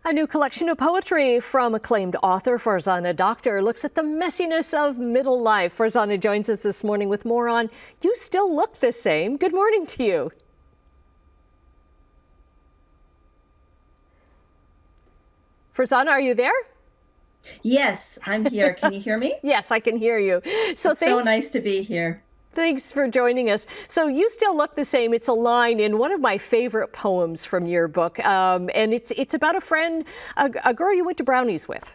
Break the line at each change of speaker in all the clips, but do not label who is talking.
A new collection of poetry from acclaimed author Farzana Doctor looks at the messiness of middle life. Farzana joins us this morning with more on You Still Look the Same. Good morning to you. Farzana, are you there?
Yes, I'm here. Can you hear me?
Yes, I can hear you.
So nice to be here.
Thanks for joining us. So You Still Look the Same. It's a line in one of my favorite poems from your book. And it's about a friend, a girl you went to brownies with.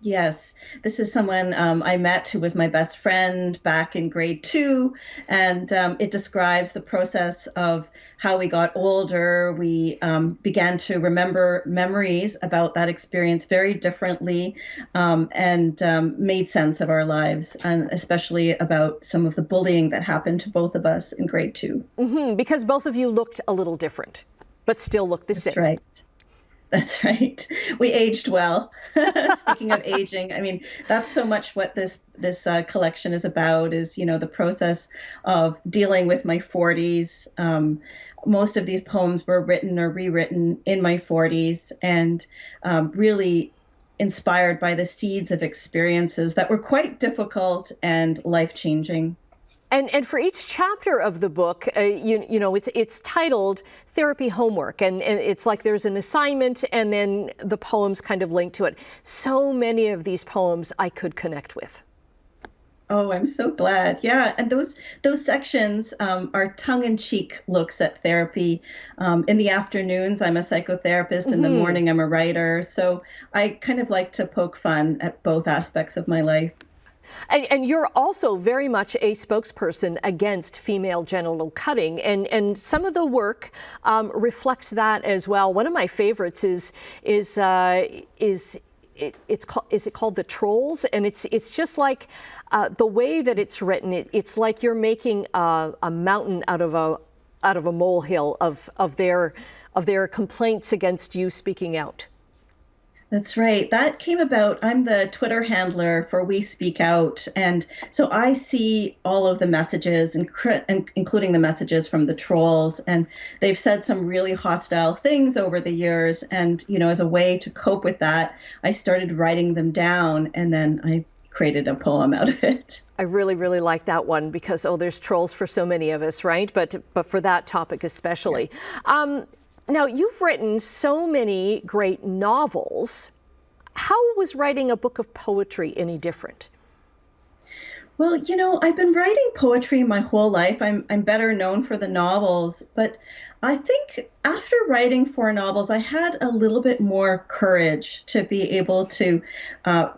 Yes, this is someone I met who was my best friend back in grade 2, and it describes the process of how we got older. We began to remember memories about that experience very differently, and made sense of our lives, and especially about some of the bullying that happened to both of us in grade 2.
Because both of you looked a little different, but still look the same.
That's right. That's right. We aged well. Speaking of aging, I mean, that's so much what this collection is about, is, you know, the process of dealing with my 40s. Most of these poems were written or rewritten in my 40s, and really inspired by the seeds of experiences that were quite difficult and life-changing.
And for each chapter of the book, you know, it's titled Therapy Homework, and it's like there's an assignment and then the poems kind of link to it. So many of these poems I could connect with.
Oh, I'm so glad. Yeah, and those sections are tongue-in-cheek looks at therapy. In the afternoons, I'm a psychotherapist. In the morning, I'm a writer. So I kind of like to poke fun at both aspects of my life.
And you're also very much a spokesperson against female genital cutting, and some of the work reflects that as well. One of my favorites is it called The Trolls? And it's just like the way that it's written. It's like you're making a mountain out of a molehill of their complaints against you speaking out.
That's right. That came about. I'm the Twitter handler for We Speak Out. And so I see all of the messages, including the messages from the trolls. And they've said some really hostile things over the years. And, you know, as a way to cope with that, I started writing them down, and then I created a poem out of it.
I really, really like that one because, there's trolls for so many of us, right? But for that topic especially. Yeah. Now, you've written so many great novels. How was writing a book of poetry any different?
Well, you know, I've been writing poetry my whole life. I'm better known for the novels, but I think after writing 4 novels, I had a little bit more courage to be able to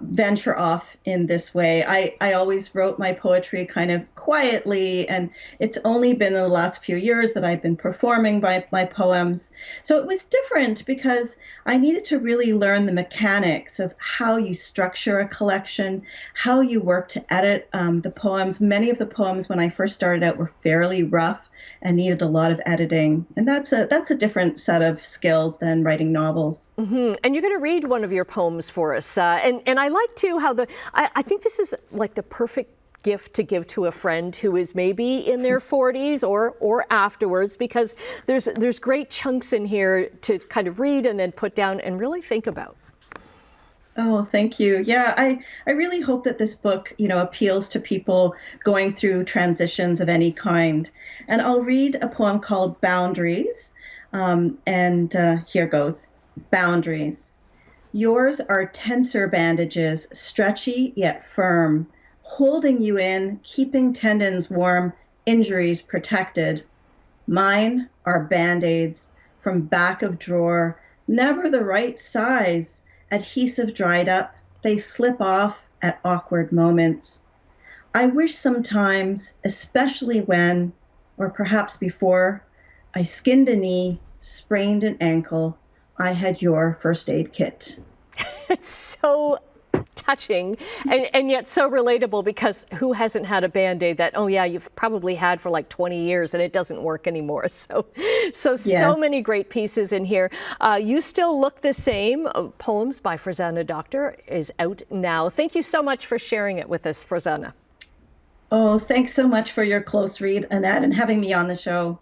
venture off in this way. I always wrote my poetry kind of quietly, and it's only been in the last few years that I've been performing my poems. So it was different because I needed to really learn the mechanics of how you structure a collection, how you work to edit the poems. Many of the poems when I first started out were fairly rough and needed a lot of editing. And that's a different set of skills than writing novels.
And you're going to read one of your poems for us. And I like too how I think this is like the perfect gift to give to a friend who is maybe in their 40s or afterwards, because there's great chunks in here to kind of read and then put down and really think about.
Oh, thank you. Yeah, I really hope that this book, you know, appeals to people going through transitions of any kind. And I'll read a poem called Boundaries. And here goes. Boundaries. Yours are tensor bandages, stretchy yet firm, holding you in, keeping tendons warm, injuries protected. Mine are Band-Aids from back of drawer, never the right size. Adhesive dried up, they slip off at awkward moments. I wish sometimes, especially when, or perhaps before, I skinned a knee, sprained an ankle, I had your first aid kit.
It's so touching and yet so relatable, because who hasn't had a Band-Aid that, oh yeah, you've probably had for like 20 years and it doesn't work anymore. So many great pieces in here. You Still Look the Same, poems by Farzana Doctor, is out now. Thank you so much for sharing it with us, Farzana.
Oh, thanks so much for your close read, Annette, and having me on the show.